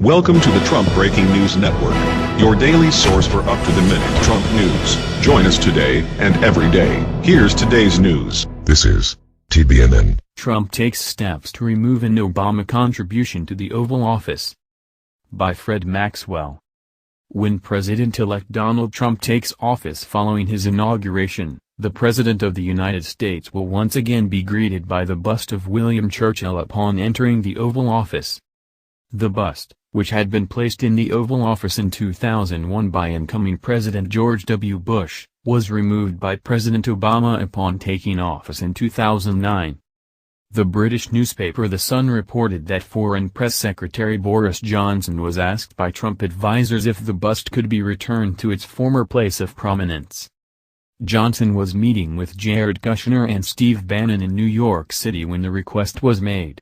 Welcome to the Trump Breaking News Network, your daily source for up-to-the-minute Trump news. Join us today and every day. Here's today's news. This is TBNN. Trump takes steps to remove an Obama contribution to the Oval Office. By Fred Maxwell. When President-elect Donald Trump takes office following his inauguration, the President of the United States will once again be greeted by the bust of William Churchill upon entering the Oval Office. The bust, which had been placed in the Oval Office in 2001 by incoming President George W. Bush, was removed by President Obama upon taking office in 2009. The British newspaper The Sun reported that Foreign Press Secretary Boris Johnson was asked by Trump advisers if the bust could be returned to its former place of prominence. Johnson was meeting with Jared Kushner and Steve Bannon in New York City when the request was made.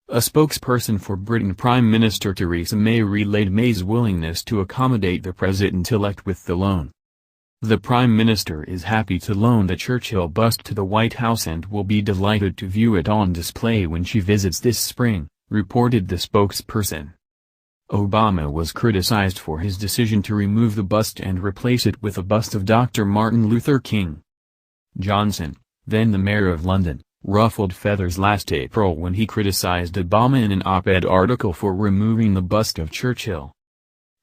A spokesperson for Britain Prime Minister Theresa May relayed May's willingness to accommodate the president-elect with the loan. The Prime Minister is happy to loan the Churchill bust to the White House and will be delighted to view it on display when she visits this spring, reported the spokesperson. Obama was criticized for his decision to remove the bust and replace it with a bust of Dr. Martin Luther King. Johnson, then the mayor of London, ruffled feathers last April when he criticized Obama in an op-ed article for removing the bust of Churchill.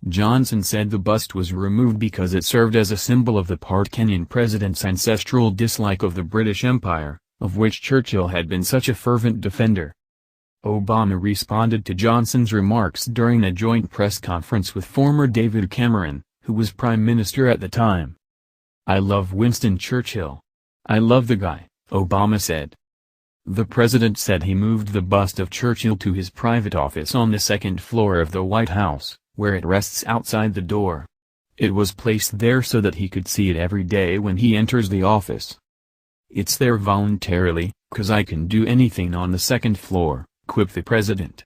Johnson said the bust was removed because it served as a symbol of the part Kenyan president's ancestral dislike of the British Empire, of which Churchill had been such a fervent defender. Obama responded to Johnson's remarks during a joint press conference with former David Cameron, who was prime minister at the time. "I love Winston Churchill. I love the guy," Obama said. The president said he moved the bust of Churchill to his private office on the second floor of the White House, where it rests outside the door. It was placed there so that he could see it every day when he enters the office. "It's there voluntarily, 'cause I can do anything on the second floor," quipped the president.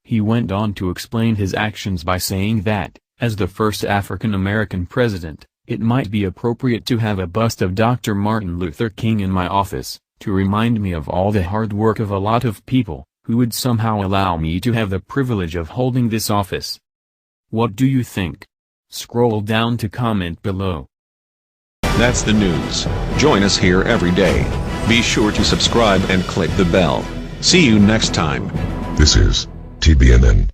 He went on to explain his actions by saying that, as the first African-American president, it might be appropriate to have a bust of Dr. Martin Luther King in my office, to remind me of all the hard work of a lot of people, who would somehow allow me to have the privilege of holding this office. What do you think? Scroll down to comment below. That's the news. Join us here every day. Be sure to subscribe and click the bell. See you next time. This is TBNN.